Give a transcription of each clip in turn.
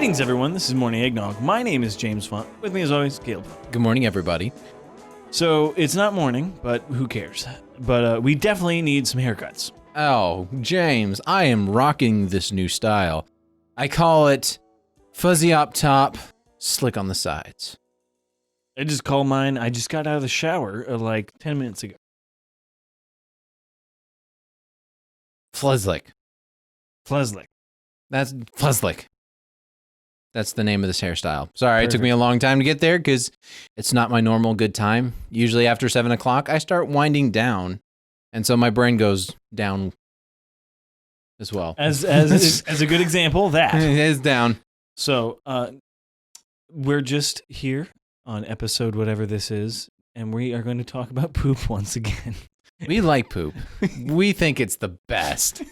Greetings, everyone. This is Morning Eggnog. My name is James Font. With me, as always, Caleb. Good morning, everybody. So, it's not morning, but who cares? But we definitely need some haircuts. Oh, James, I am rocking this new style. I call it fuzzy up top, slick on the sides. I just called mine. I just got out of the shower like 10 minutes ago. Fuzzlick. Flezzlick. That's Fuzzlick. That's the name of this hairstyle. Sorry, Perfect. It took me a long time to get there because it's not my normal good time. Usually after 7 o'clock, I start winding down. And so my brain goes down as well. As a good example, that. It is down. So, we're just here on episode whatever this is, and we are going to talk about poop once again. We like poop. We think it's the best.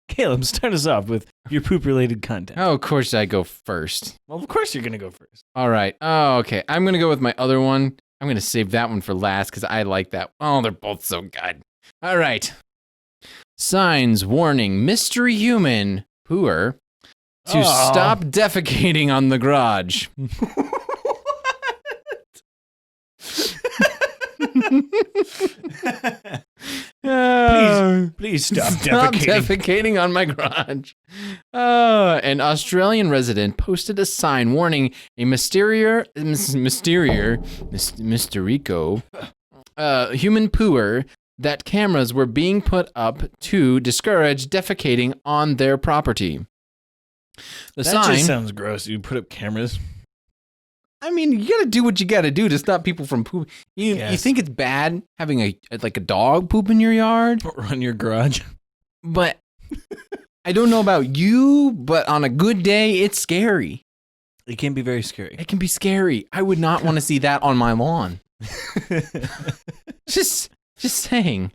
Caleb, start us off with your poop-related content. Oh, of course I go first. Well, of course you're going to go first. All right. Oh, okay. I'm going to go with my other one. I'm going to save that one for last because I like that. Oh, they're both so good. All right. Signs warning mystery human pooer to stop defecating on the garage. Please stop defecating on my garage. An Australian resident posted a sign warning a mysterico human pooer that cameras were being put up to discourage defecating on their property. The That sign just sounds gross. You put up cameras. I mean, you gotta do what you gotta do to stop people from poop. You Yes. think it's bad having a dog poop in your yard? Or on your garage. But I don't know about you, but on a good day, it's scary. It can be very scary. It can be scary. I would not want to see that on my lawn. Just saying.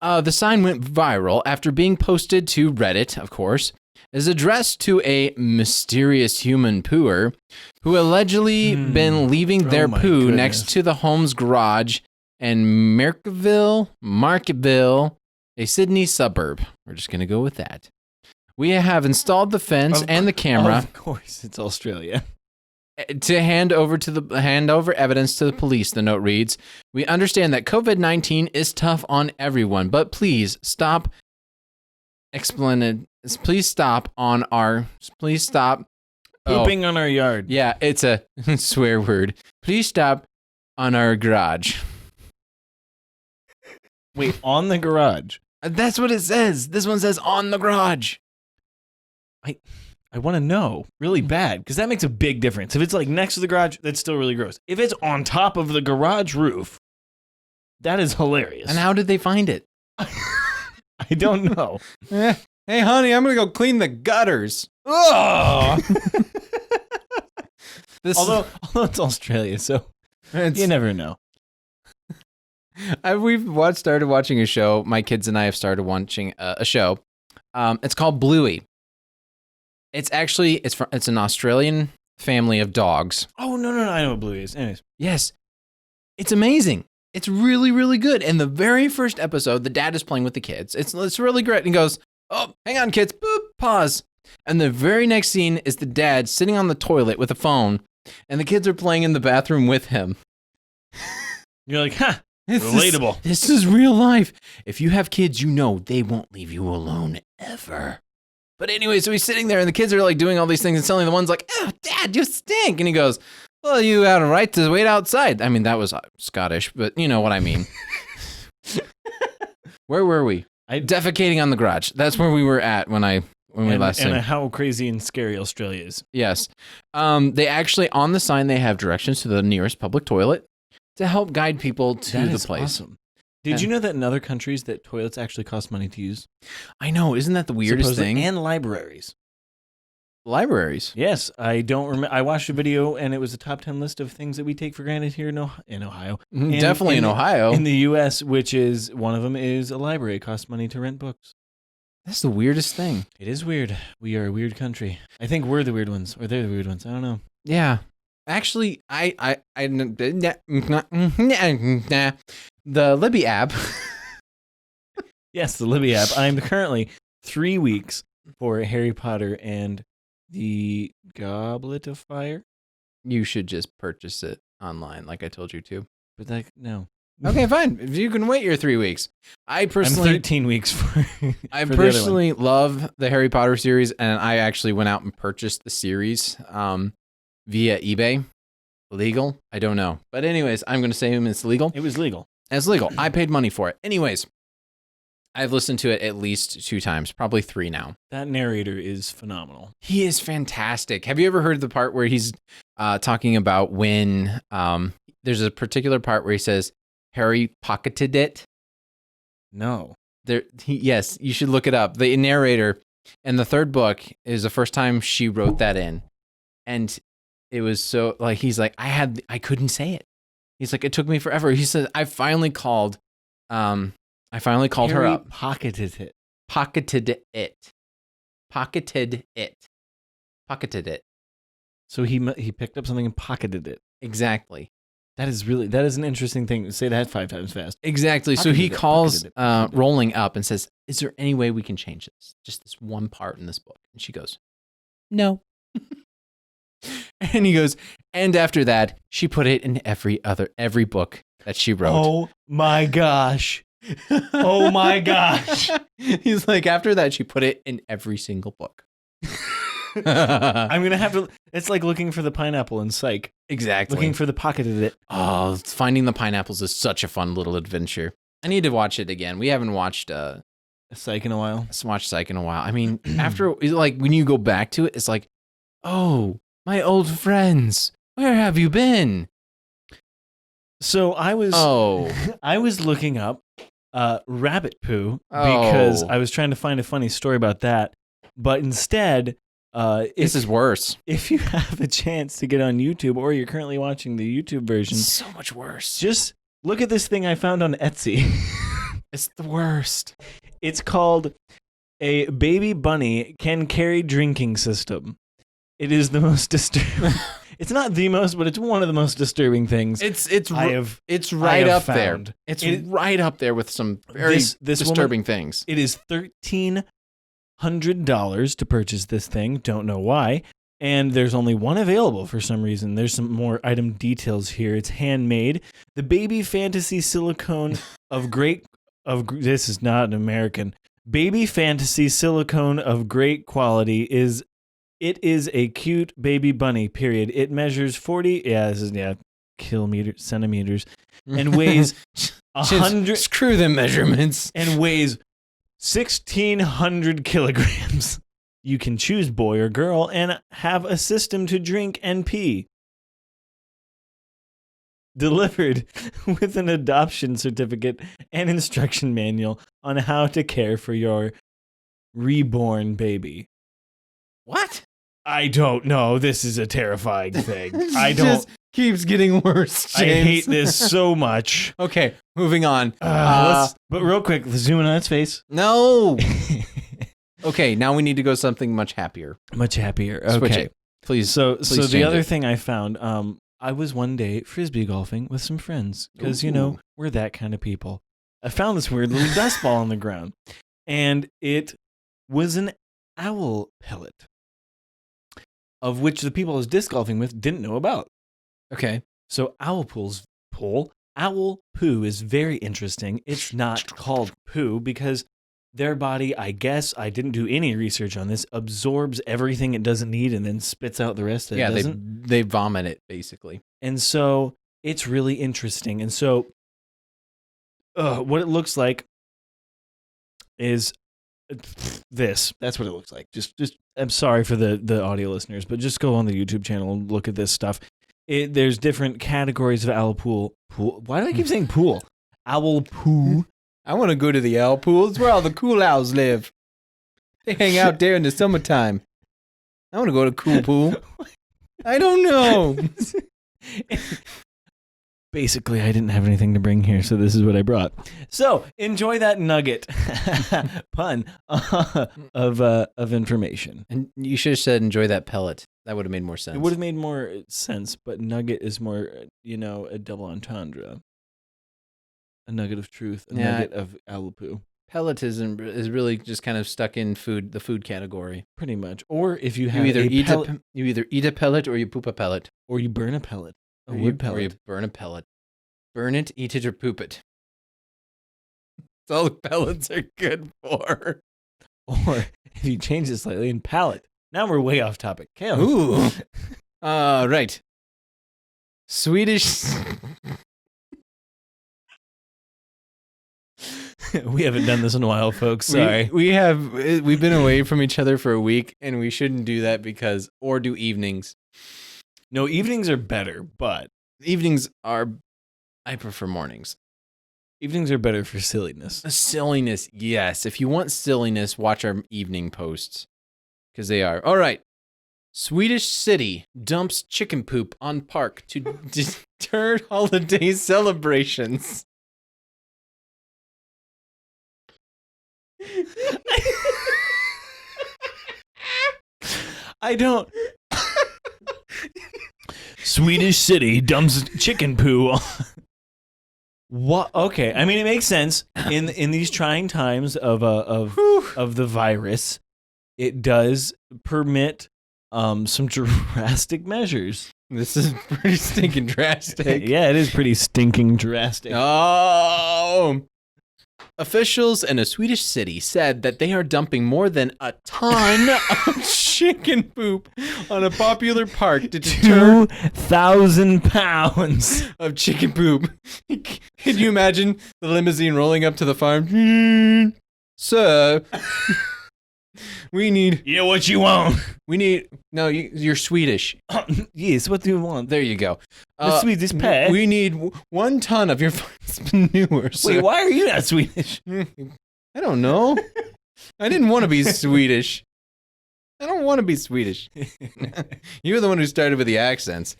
The sign went viral after being posted to Reddit, of course, is addressed to a mysterious human pooer who allegedly been leaving their my poo goodness. next to the home's garage in Markville, a Sydney suburb. We're just going to go with that. We have installed the fence and the camera Of course, it's Australia. to hand over evidence to the police. The note reads, "We understand that COVID-19 is tough on everyone, but please stop Please stop on Pooping on our yard. Yeah, it's a swear word. Please stop on our garage." Wait, on the garage. That's what it says. This one says on the garage. I want to know really bad because that makes a big difference. If it's like next to the garage, that's still really gross. If it's on top of the garage roof, that is hilarious. And how did they find it? I don't know. Hey, honey, I'm going to go clean the gutters. Oh! although it's Australia, so you never know. We've started watching a show. My kids and I have started watching a show. It's called Bluey. It's an Australian family of dogs. Oh, no. I know what Blue is. Anyways. Yes. It's amazing. It's really, really good. And the very first episode, the dad is playing with the kids. It's really great. And he goes, "Oh, hang on, kids. Boop, pause." And the very next scene is the dad sitting on the toilet with a phone, and the kids are playing in the bathroom with him. You're like, relatable. This is real life. If you have kids, you know they won't leave you alone ever. But anyway, so he's sitting there, and the kids are like doing all these things, and suddenly the one's like, "Oh, Dad, you stink." And he goes, "Well, you had a right to wait outside." I mean, that was Scottish, but you know what I mean. Where were we? Defecating on the garage. That's where we were at when we last and seen. how crazy and scary Australia is. Yes. They actually, on the sign, they have directions to the nearest public toilet to help guide people to the place. Awesome. Did you know that in other countries that toilets actually cost money to use? I know. Isn't that the weirdest Supposedly, thing? And libraries. Libraries. Yes, I don't remember. I watched a video, and it was a top 10 list of things that we take for granted here in Ohio. Definitely in Ohio. In the U.S., which is one of them is a library. It costs money to rent books. That's the weirdest thing. It is weird. We are a weird country. I think we're the weird ones, or they're the weird ones. I don't know. Yeah. Actually, the Libby app. Yes, the Libby app. I'm currently 3 weeks for Harry Potter and The Goblet of Fire. You should just purchase it online, like I told you to. But no. Okay, fine. If you can wait your 3 weeks. I'm 13 weeks for. I for personally love the Harry Potter series, and I actually went out and purchased the series via eBay. Legal? I don't know. But anyways, I'm going to say it's legal. It was legal. It's legal. I paid money for it. Anyways, I've listened to it at least 2 times, probably 3 now. That narrator is phenomenal. He is fantastic. Have you ever heard the part where he's talking about when there's a particular part where he says, Harry pocketed it? No. Yes, you should look it up. The narrator in the 3rd book is the first time she wrote that in. And it was so, like, he's like, I couldn't say it. He's like, it took me forever. He said, I finally called her up. Pocketed it. Pocketed it. So he picked up something and pocketed it. Exactly. That is an interesting thing. Say that 5 times fast. Exactly. So he calls Rowling up and says, is there any way we can change this? Just this one part in this book. And she goes, no. And he goes, and after that, she put it in every book that she wrote. Oh my gosh. Oh my gosh. He's like, after that, she put it in every single book. I'm going to have to, it's like looking for the pineapple in Psych. Exactly. Looking for the pocketed it. Oh, finding the pineapples is such a fun little adventure. I need to watch it again. We haven't watched Psych in a while. Watched Psych in a while. I mean, after, like, when you go back to it, it's like, oh, my old friends, where have you been? So I was looking up rabbit poo Oh. because I was trying to find a funny story about that. But instead, This is worse. if you have a chance to get on YouTube or you're currently watching the YouTube version, It's so much worse. just look at this thing I found on Etsy. It's the worst. It's called a baby bunny can carry drinking system. It is the most disturbing. It's not the most, but it's one of the most disturbing things. It's have right up there. found. It's right up there with some very This disturbing woman- things. It is $1,300 to purchase this thing. Don't know why. And there's only one available for some reason. There's some more item details here. It's handmade. The baby fantasy silicone this is not an American. Baby fantasy silicone of great quality is a cute baby bunny, period. It measures 40 centimeters and weighs 100 Screw the measurements. and weighs 1,600 kilograms. You can choose boy or girl and have a system to drink and pee. Delivered with an adoption certificate and instruction manual on how to care for your reborn baby. What? I don't know. This is a terrifying thing. I don't. Just keeps getting worse, I James. hate this so much. Okay, moving on. But real quick, let's zoom in on its face. No. Okay, now we need to go something much happier. Much happier. Switch Okay. it. Please. So please the change other it. thing I found, I was one day frisbee golfing with some friends because, Ooh. we're that kind of people. I found this weird little dust ball on the ground, and it was an owl pellet, of which the people I was disc golfing with didn't know about. Okay. So owl poo is very interesting. It's not called poo because their body, I guess, I didn't do any research on this, absorbs everything it doesn't need and then spits out the rest that it doesn't. they vomit it basically. And so it's really interesting. And so what it looks like is this. That's what it looks like. Just I'm sorry for the audio listeners, but just go on the YouTube channel and look at this stuff. There's different categories of owl pool. Why do I keep saying pool? Owl poo. I want to go to the owl pool. It's where all the cool owls live. They hang out there in the summertime. I want to go to cool pool. I don't know. Basically, I didn't have anything to bring here, so this is what I brought. So enjoy that nugget, pun, of information. And you should have said enjoy that pellet. That would have made more sense. It would have made more sense, but nugget is more, a double entendre. A nugget of truth, a nugget of owl poo. pelletism is really just kind of stuck in the food category. Pretty much. Or if you You have either pellet, you either eat a pellet or you poop a pellet. or you burn a pellet, a Or wood you pellet. burn a pellet. Burn it, eat it, or poop it. That's all the pellets are good for. Or if you change it slightly, in pallet. Now we're way off topic. Caleb. Ooh. Right. Swedish. We haven't done this in a while, folks. Sorry. We've been away from each other for a week, and we shouldn't do that or do evenings. No, evenings are better, but I prefer mornings. evenings are better for silliness. Silliness, yes. If you want silliness, watch our evening posts, because they are. All right. Swedish city dumps chicken poop on park to deter holiday celebrations. I don't. Swedish city dumps chicken poo. What? Okay, I mean it makes sense in these trying times of the virus. It does permit some drastic measures. This is pretty stinking drastic. Yeah, it is pretty stinking drastic. Oh. Officials in a Swedish city said that they are dumping more than a ton of chicken poop on a popular park to deter 2,000 pounds of chicken poop. Can you imagine the limousine rolling up to the farm? Sir, we need... Yeah, what you want? No, you're Swedish. Yes, what do you want? There you go. The Swedish pet. We need 1 ton of your manure, sir. Wait, why are you not Swedish? I don't know. I didn't want to be Swedish. I don't want to be Swedish. You're the one who started with the accents.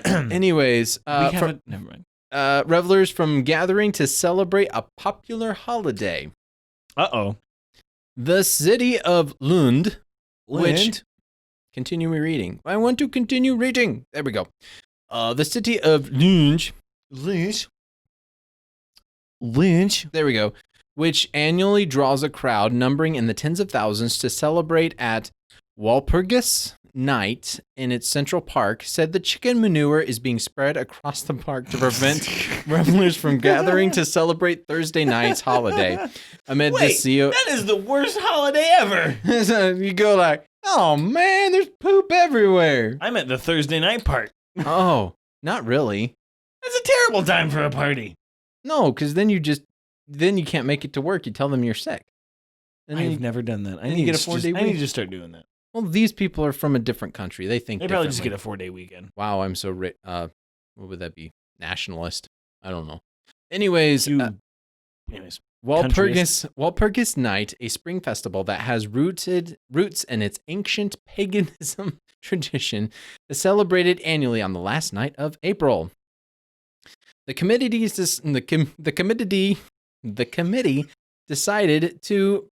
Anyways, Never mind. revelers from gathering to celebrate a popular holiday. Uh-oh. The city of Lund, which... Lund? Continue reading. I want to continue reading. There we go. The city of Lund. There we go. Which annually draws a crowd numbering in the tens of thousands to celebrate at Walpurgis Night in its central park, said the chicken manure is being spread across the park to prevent revelers from gathering to celebrate Thursday night's holiday. Amid Wait, that is the worst holiday ever. You go like, oh man, there's poop everywhere. I meant the Thursday night part. Oh, not really. That's a terrible time for a party. No, because then you can't make it to work. You tell them you're sick. And then I've never done that. I then need you get a to 4-day I need week. to start doing that. Well, these people are from a different country. They think They probably just differently. get a 4-day weekend. Wow, I'm so rich. What would that be? Nationalist? I don't know. Anyways, Anyways, Walpurgis Night, a spring festival that has roots in its ancient paganism tradition, is celebrated annually on the last night of April. The committee decided to.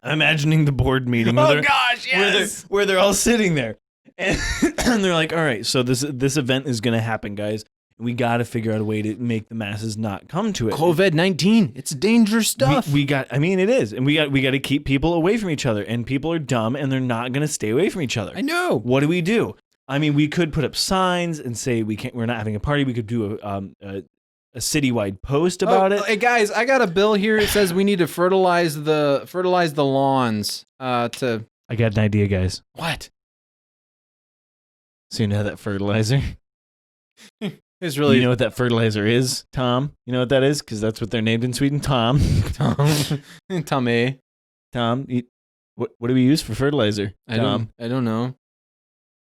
I'm imagining the board meeting. Oh gosh, yes. Where they're all sitting there, and they're like, "All right, so this event is gonna happen, guys. We got to figure out a way to make the masses not come to it. COVID-19, it's dangerous stuff. I mean, it is, and we got to keep people away from each other. And people are dumb, and they're not gonna stay away from each other. I know. What do we do? I mean, we could put up signs and say we're not having a party. We could do a citywide post about it. Hey guys, I got a bill here. It says we need to fertilize the lawns. I got an idea, guys. What? So you know that fertilizer? It's really. You know what that fertilizer is, Tom? You know what that is? Because that's what they're named in Sweden. Tom. Tommy. Tom. What do we use for fertilizer? Tom. I don't know.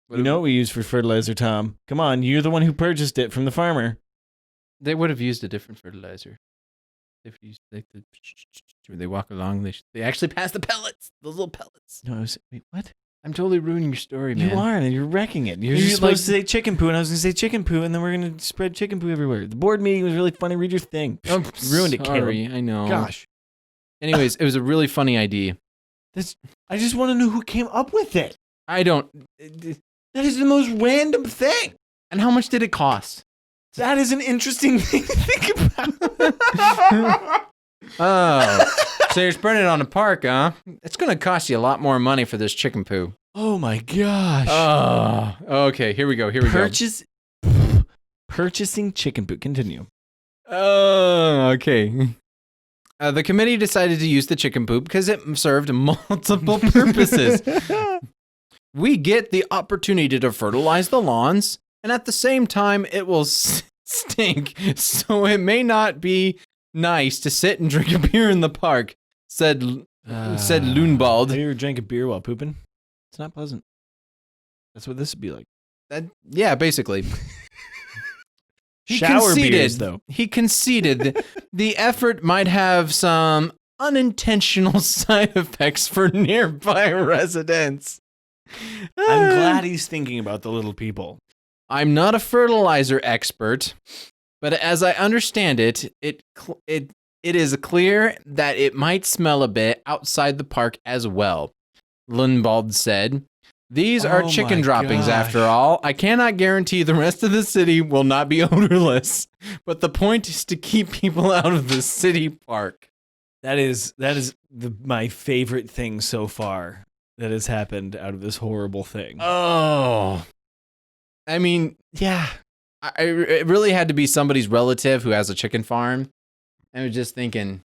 You know what we use for fertilizer, Tom? Come on, you're the one who purchased it from the farmer. They would have used a different fertilizer. If you like they walk along, they actually pass the pellets, those little pellets. No, wait, what? I'm totally ruining your story, man. You are, and you're wrecking it. You're just supposed to say chicken poo, and I was going to say chicken poo, and then we're going to spread chicken poo everywhere. The board meeting was really funny. Read your thing. I'm ruined it, sorry, Caleb. I know. Gosh. Anyways, it was a really funny idea. I just want to know who came up with it. I don't. That is the most random thing. And how much did it cost? That is an interesting thing to think about. Oh, so you're spreading it on the park, huh? It's going to cost you a lot more money for this chicken poo. Oh my gosh. Oh, okay. Here we go. Purchasing chicken poo. Continue. Oh, okay. The committee decided to use the chicken poop because it served multiple purposes. We get the opportunity to fertilize the lawns, and at the same time, it will stink, so it may not be nice to sit and drink a beer in the park, said Loonbald. Have you ever drank a beer while pooping? It's not pleasant. That's what this would be like. Yeah, basically. Shower beers, though. He conceded the effort might have some unintentional side effects for nearby residents. I'm glad he's thinking about the little people. I'm not a fertilizer expert, but as I understand it, it is clear that it might smell a bit outside the park as well, Lundbald said. These are chicken droppings after all. I cannot guarantee the rest of the city will not be odorless, but the point is to keep people out of the city park. That is my favorite thing so far that has happened out of this horrible thing. Oh. I mean, yeah. It really had to be somebody's relative who has a chicken farm. I was just thinking.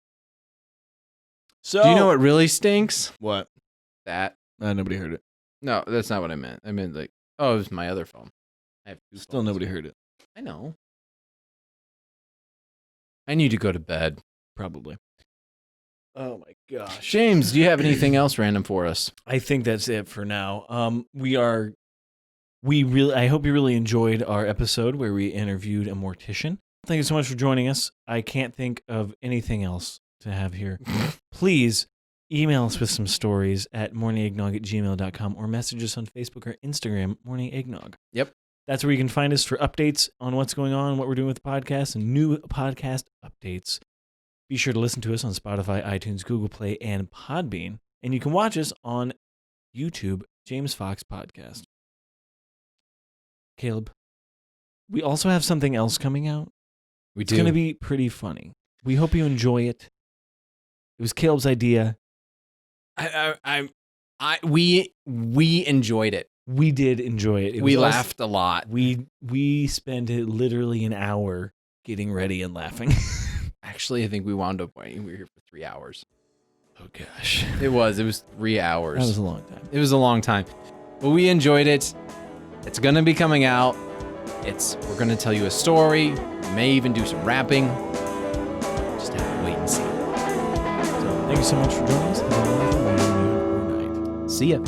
So, do you know what really stinks? What? That. Nobody heard it. No, that's not what I meant. I meant like, oh, it was my other phone. I have two Still phones. nobody heard it. I know. I need to go to bed. Probably. Oh my gosh. James, do you have anything else random for us? I think that's it for now. I hope you really enjoyed our episode where we interviewed a mortician. Thank you so much for joining us. I can't think of anything else to have here. Please email us with some stories at morningeggnog@gmail.com or message us on Facebook or Instagram, Morning Eggnog. Yep. That's where you can find us for updates on what's going on, what we're doing with the podcast, and new podcast updates. Be sure to listen to us on Spotify, iTunes, Google Play, and PodBean. And you can watch us on YouTube, James Fox Podcast. Caleb, we also have something else coming out. It's going to be pretty funny. We hope you enjoy it. It was Caleb's idea. We enjoyed it. We did enjoy it. We laughed a lot. We spent literally an hour getting ready and laughing. Actually, I think we wound up waiting. We were here for 3 hours. Oh gosh. It was 3 hours. That was a long time. It was a long time. But we enjoyed it. It's going to be coming out. We're going to tell you a story. We may even do some rapping. Just have to wait and see. So thank you so much for joining us. Have a wonderful morning, noon, or night. See ya.